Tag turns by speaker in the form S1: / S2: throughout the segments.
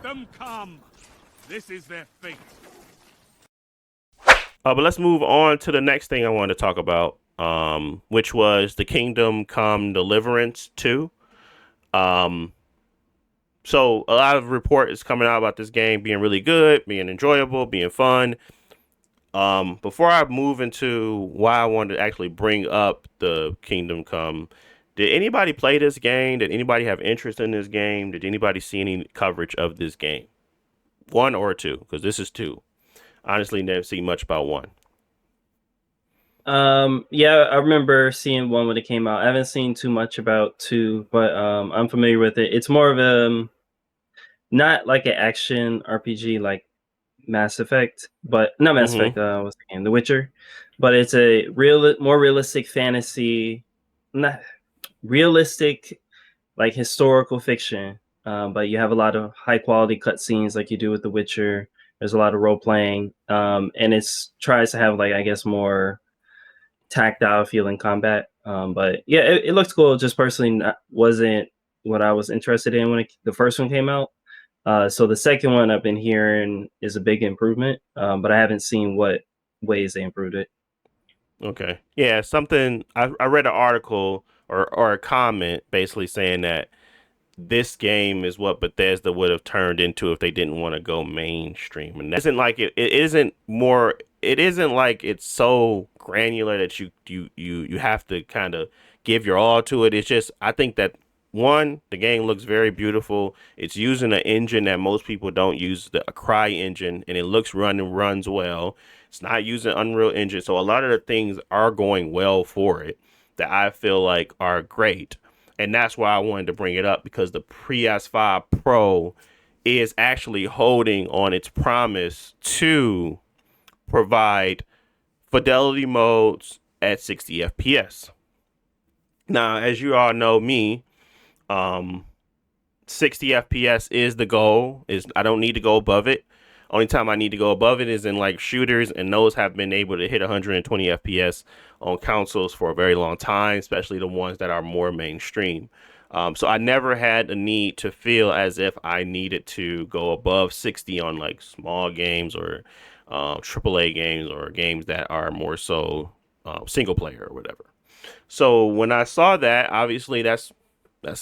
S1: them come. This is their fate.
S2: But let's move on to the next thing I wanted to talk about, which was the Kingdom Come Deliverance 2. Um, so a lot of reports coming out about this game being really good, being enjoyable, being fun. Before I move into why I wanted to actually bring up the Kingdom Come, did anybody play this game? Did anybody have interest in this game? Did anybody see any coverage of this game? One or two? Because this is two. Honestly, never seen much about one.
S3: Yeah, I remember seeing one when it came out. I haven't seen too much about two, but I'm familiar with it. It's more of a not like an action RPG like Mass Effect, but not Mass
S2: Mm-hmm.
S3: Effect. What's the game? The Witcher, but it's a more realistic fantasy, not realistic like historical fiction. But you have a lot of high quality cutscenes like you do with The Witcher. There's a lot of role playing, and it's tries to have like I guess more tactile feeling combat. But yeah, it looks cool. Just personally, wasn't what I was interested in when the first one came out. So the second one I've been hearing is a big improvement, but I haven't seen what ways they improved it.
S2: Okay. Yeah, something I read an article or a comment basically saying that this game is what Bethesda would have turned into if they didn't want to go mainstream. And that isn't like it isn't more it isn't like it's so granular that you have to kind of give your all to it. It's just I think that one, the game looks very beautiful. It's using an engine that most people don't use, a Cry engine, and it runs well. It's not using Unreal Engine, so a lot of the things are going well for it that I feel like are great. And that's why I wanted to bring it up because the PS5 Pro is actually holding on its promise to provide fidelity modes at 60 FPS. Now, as you all know me, um 60 FPS is the goal. Is I don't need to go above it. Only time I need to go above it is in like shooters, and those have been able to hit 120 FPS on consoles for a very long time, especially the ones that are more mainstream. So I never had a need to feel as if I needed to go above 60 on like small games or AAA games or games that are more so single player or whatever. So when I saw that, obviously that's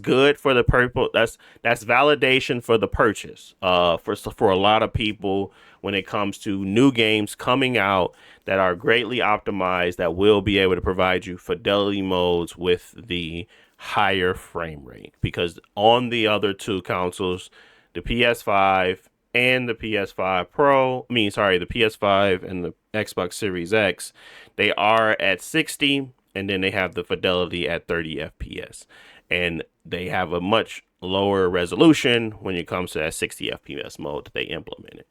S2: good for the purple. That's validation for the purchase. For a lot of people when it comes to new games coming out that are greatly optimized that will be able to provide you fidelity modes with the higher frame rate. Because on the other two consoles, the PS5 and the PS5 Pro, the PS5 and the Xbox Series X, they are at 60 and then they have the fidelity at 30 FPS. And they have a much lower resolution when it comes to that 60 FPS mode that they implemented.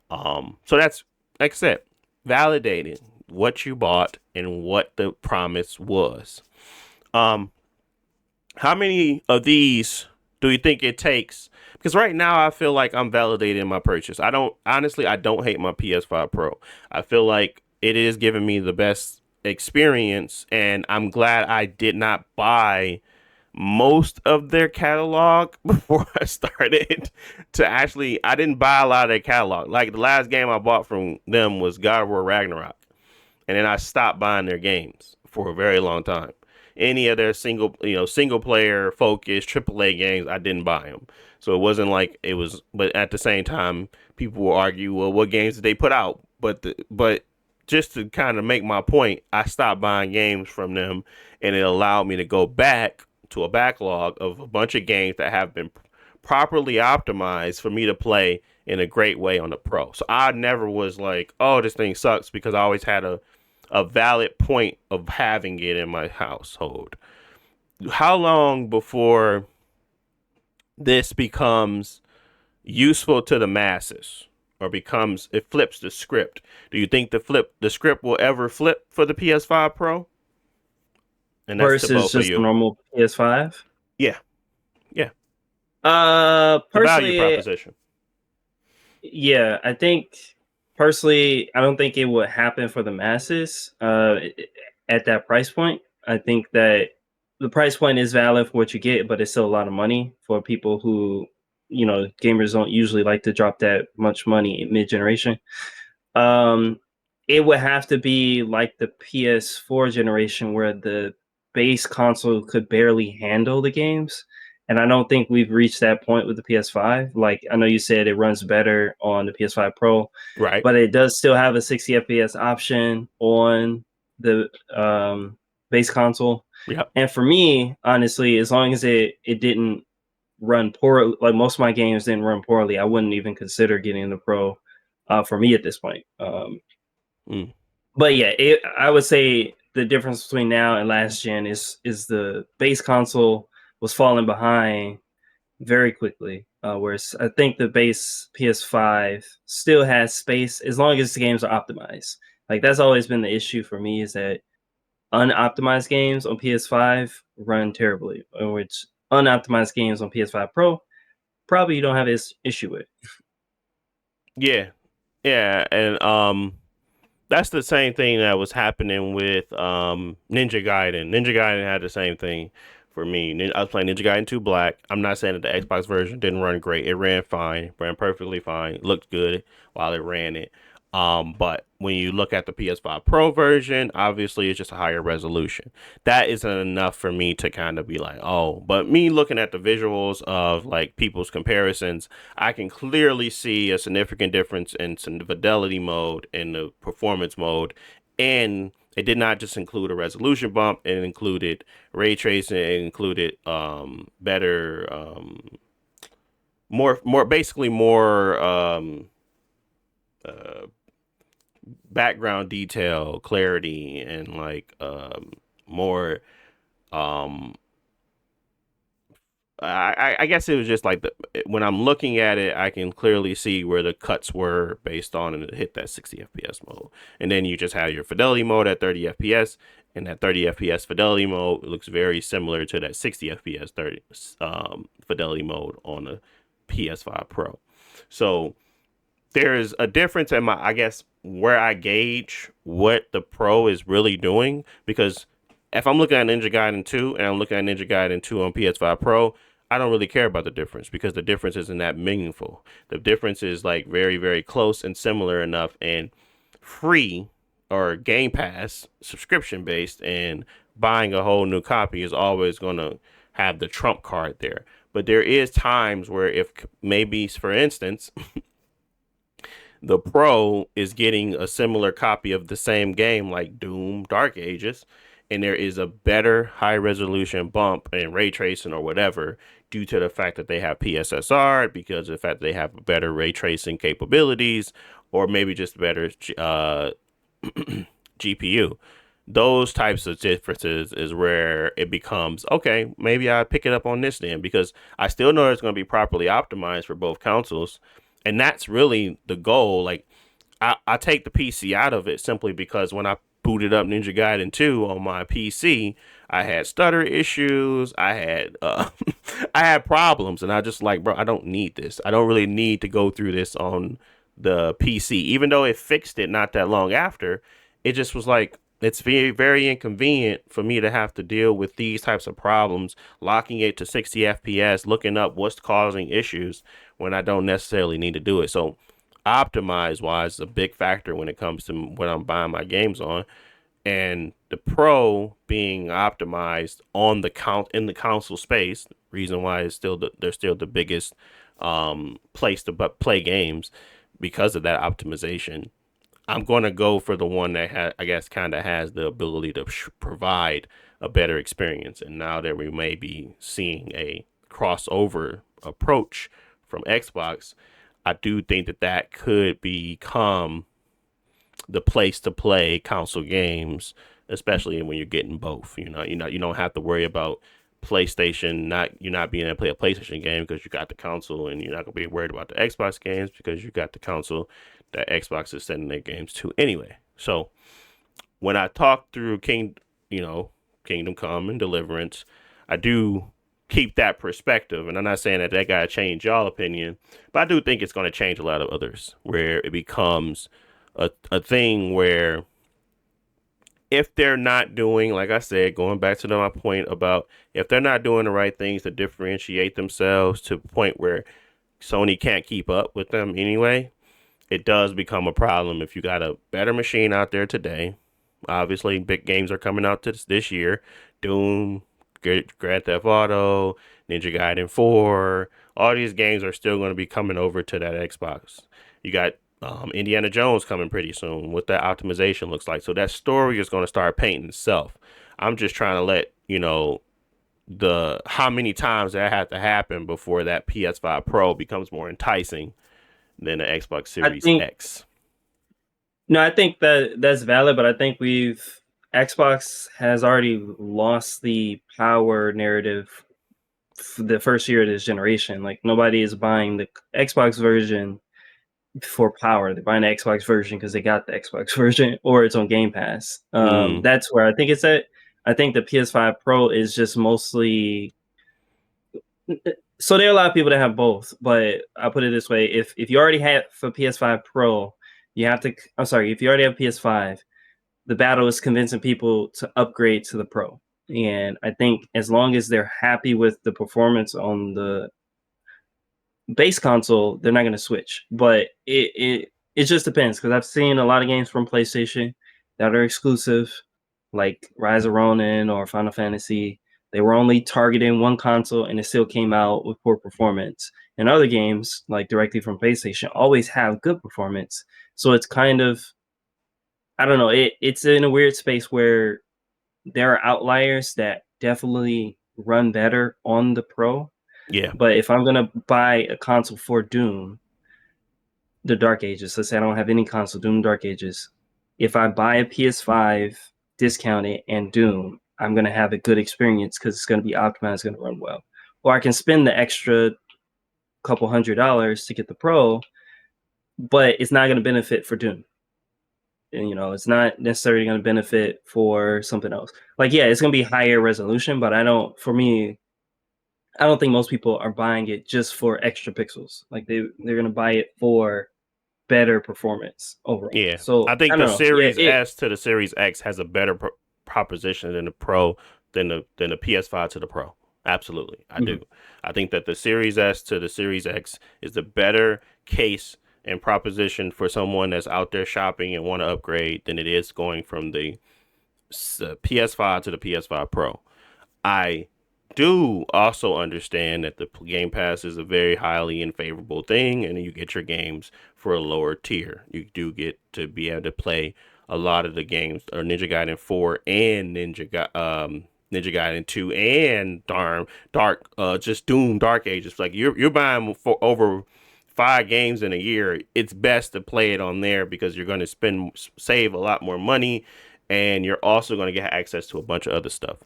S2: So that's, like I said, validating what you bought and what the promise was. Um, how many of these do you think it takes? Because right now I feel like I'm validating my purchase. I don't hate my PS5 Pro. I feel like it is giving me the best experience, and I'm glad I did not buy most of their catalog before I started to actually I didn't buy a lot of their catalog. Like the last game I bought from them was God of War Ragnarok. And then I stopped buying their games for a very long time. Any of their single player focused AAA games, I didn't buy them. So it wasn't like it was, but at the same time, people will argue, well, what games did they put out? But just to kind of make my point, I stopped buying games from them, and it allowed me to go back to a backlog of a bunch of games that have been properly optimized for me to play in a great way on the Pro. So I never was like, oh, this thing sucks because I always had a valid point of having it in my household. How long before this becomes useful to the masses or becomes it flips the script? Do you think the script will ever flip for the PS5 Pro? And that's to
S3: Versus
S2: both of
S3: just a
S2: you.
S3: normal PS5.
S2: Yeah, yeah. The value
S3: Personally,
S2: proposition.
S3: yeah, I think personally, I don't think it would happen for the masses at that price point. I think that the price point is valid for what you get, but it's still a lot of money for people who gamers don't usually like to drop that much money mid generation. Um, it would have to be like the PS4 generation where the base console could barely handle the games. And I don't think we've reached that point with the PS5. Like, I know you said it runs better on the PS5 Pro,
S2: Right.
S3: but it does still have a 60 FPS option on the base console.
S2: Yep.
S3: And for me, honestly, as long as it didn't run poor, like most of my games didn't run poorly, I wouldn't even consider getting the Pro for me at this point.
S2: Mm.
S3: But yeah, I would say the difference between now and last gen is the base console was falling behind very quickly. Whereas I think the base PS5 still has space as long as the games are optimized. Like that's always been the issue for me is that unoptimized games on PS5 run terribly, which unoptimized games on PS5 Pro probably you don't have this issue with.
S2: Yeah. Yeah. And that's the same thing that was happening with Ninja Gaiden. Ninja Gaiden had the same thing for me. I was playing Ninja Gaiden 2 Black. I'm not saying that the Xbox version didn't run great. It ran fine, ran perfectly fine, looked good while it ran it. But when you look at the PS5 Pro version, obviously it's just a higher resolution. That isn't enough for me to kind of be like, oh, but me looking at the visuals of like people's comparisons, I can clearly see a significant difference in some fidelity mode and the performance mode. And it did not just include a resolution bump, it included ray tracing, it included better more basically more uh background detail, clarity, and like more um I guess it was just like when I'm looking at it, I can clearly see where the cuts were based on and it hit that 60 FPS mode. And then you just have your fidelity mode at 30 FPS, and that 30 FPS fidelity mode looks very similar to that 60 FPS 30 fidelity mode on the PS5 Pro. So there's a difference in my, I guess, where I gauge what the Pro is really doing, because if I'm looking at Ninja Gaiden 2 and I'm looking at Ninja Gaiden 2 on PS5 Pro, I don't really care about the difference because the difference isn't that meaningful. The difference is like very, very close and similar enough, and free or Game Pass subscription based, and buying a whole new copy is always going to have the trump card there. But there is times where if maybe, for instance, the Pro is getting a similar copy of the same game like Doom Dark Ages, and there is a better high resolution bump in ray tracing or whatever due to the fact that they have PSSR, because of the fact that they have better ray tracing capabilities, or maybe just better GPU. Those types of differences is where it becomes okay. Maybe I pick it up on this then, because I still know it's going to be properly optimized for both consoles, and that's really the goal. Like I take the PC out of it simply because when I booted up Ninja Gaiden 2 on my PC, I had stutter issues. I had I had problems, and I just like, bro, I don't need this. I don't really need to go through this on the PC. Even though it fixed it not that long after, it just was like it's very, very inconvenient for me to have to deal with these types of problems, locking it to 60 FPS, looking up what's causing issues when I don't necessarily need to do it. So optimize wise is a big factor when it comes to what I'm buying my games on. And the Pro being optimized on the count in the console space, reason why it's still they're still the biggest place to play games because of that optimization. I'm going to go for the one that I guess kind of has the ability to provide a better experience. And now that we may be seeing a crossover approach from Xbox, I do think that that could become the place to play console games, especially when you're getting both. You don't have to worry about PlayStation you're not being able to play a PlayStation game because you got the console, and you're not gonna be worried about the Xbox games because you got the console that Xbox is sending their games to anyway. So when I talk through Kingdom Come and Deliverance, I do keep that perspective, and I'm not saying that gotta change y'all opinion, but I do think it's gonna change a lot of others, where it becomes a thing where if they're not doing, like I said, going back to my point about if they're not doing the right things to differentiate themselves to the point where Sony can't keep up with them anyway. It does become a problem if you got a better machine out there today. Obviously, big games are coming out this year. Doom, Grand Theft Auto, Ninja Gaiden 4. All these games are still going to be coming over to that Xbox. You got Indiana Jones coming pretty soon. What that optimization looks like. So that story is going to start painting itself. I'm just trying to let you know the how many times that had to happen before that PS5 Pro becomes more enticing than the Xbox
S3: I
S2: Series
S3: think
S2: X.
S3: no, I think that that's valid, but I think Xbox has already lost the power narrative the first year of this generation. Like nobody is buying the Xbox version for power. They're buying the Xbox version because they got the Xbox version or it's on Game Pass.
S2: Mm,
S3: That's where I think it's at. I think the PS5 Pro is just mostly. So there are a lot of people that have both, but I'll put it this way: if you already have for PS5 Pro, you have to. I'm sorry, if you already have PS5, the battle is convincing people to upgrade to the Pro. And I think as long as they're happy with the performance on the base console, they're not going to switch. But it just depends because I've seen a lot of games from PlayStation that are exclusive, like Rise of Ronin or Final Fantasy. They were only targeting one console, and it still came out with poor performance. And other games, like directly from PlayStation, always have good performance. So it's kind of I don't know. It's in a weird space where there are outliers that definitely run better on the Pro.
S2: yeah,
S3: But if I'm gonna buy a console for Doom, the Dark Ages, let's say I don't have any console, Doom Dark Ages. If I buy a PS5 discounted and Doom, I'm gonna have a good experience because it's gonna be optimized, it's gonna run well. Or I can spend the extra couple $100 to get the Pro, but it's not gonna benefit for Doom. And, it's not necessarily going to benefit for something else. Like, yeah, it's going to be higher resolution, but for me, I don't think most people are buying it just for extra pixels. Like they're going to buy it for better performance overall.
S2: yeah.
S3: So
S2: I think
S3: I
S2: the
S3: don't know. Yeah,
S2: Series S to the Series X has a better proposition than the Pro than the PS5 to the Pro. Absolutely, I
S3: mhm.
S2: do. I think that the Series S to the Series X is the better case and proposition for someone that's out there shopping and want to upgrade than it is going from the PS5 to the PS5 Pro. I do also understand that the Game Pass is a very highly and favorable thing, and you get your games for a lower tier. You do get to be able to play a lot of the games, or Ninja Gaiden 4 and Ninja Gaiden 2 and just Doom Dark Ages. Like you're buying for over 5 games in a year. It's best to play it on there because you're going to save a lot more money, and you're also going to get access to a bunch of other stuff.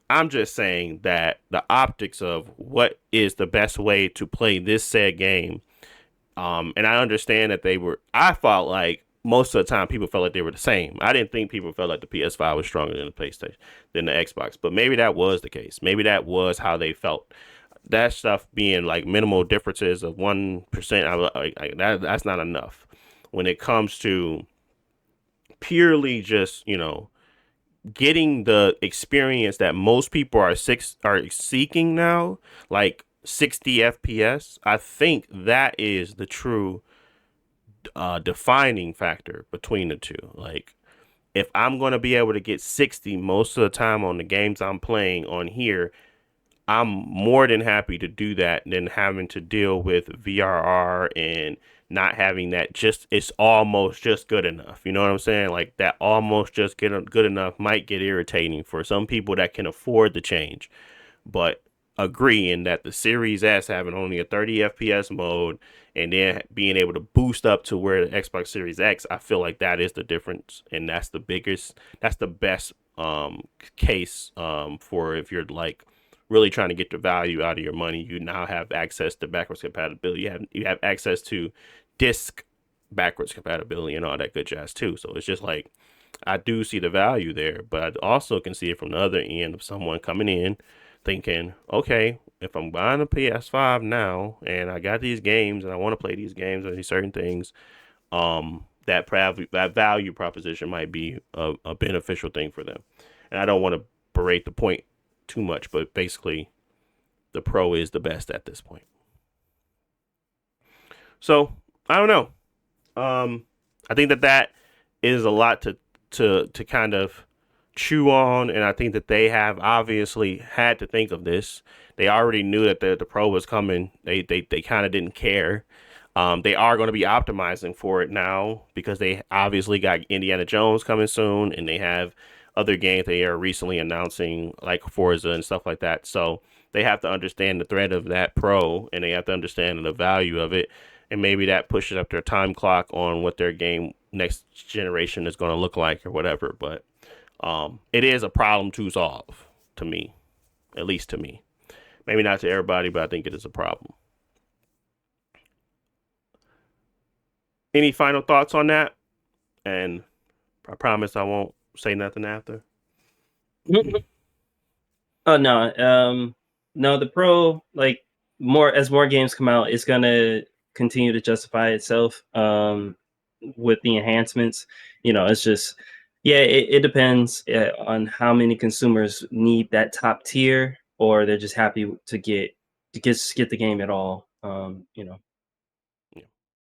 S2: I'm just saying that the optics of what is the best way to play this said game, and I understand that I felt like most of the time people felt like they were the same. I didn't think people felt like the PS5 was stronger than the PlayStation, than the Xbox, but maybe that was the case. Maybe that was how they felt. That stuff being like minimal differences of 1%, that's not enough when it comes to purely just, getting the experience that most people are seeking now, like 60 FPS. I think that is the true defining factor between the two. Like, if I'm going to be able to get 60 most of the time on the games I'm playing on here, I'm more than happy to do that than having to deal with VRR and not having that it's almost just good enough. You know what I'm saying? Like that almost just good enough might get irritating for some people that can afford the change. But agreeing that the Series S having only a 30 FPS mode and then being able to boost up to where the Xbox Series X, I feel like that is the difference, and that's the best case for if you're like really trying to get the value out of your money. You now have access to backwards compatibility. You have access to disc backwards compatibility and all that good jazz too. So it's just like I do see the value there, but I also can see it from the other end of someone coming in thinking, okay, if I'm buying a PS5 now and I got these games and I want to play these games or these certain things, that value proposition might be a beneficial thing for them. And I don't want to berate the point too much, but basically, the Pro is the best at this point. So I don't know. I think that is a lot to kind of chew on, and I think that they have obviously had to think of this. They already knew that the Pro was coming. They kind of didn't care. They are going to be optimizing for it now because they obviously got Indiana Jones coming soon, and they have other games they are recently announcing like Forza and stuff like that. So they have to understand the threat of that Pro, and they have to understand the value of it, and maybe that pushes up their time clock on what their game next generation is going to look like or whatever. But it is a problem to solve to me, at least to me. Maybe not to everybody, but I think it is a problem. Any final thoughts on that? And I promise I won't say nothing after.
S3: Oh no, no. The Pro, like more games come out, it's gonna continue to justify itself. With the enhancements, it's just yeah, it depends on how many consumers need that top tier, or they're just happy to get the game at all.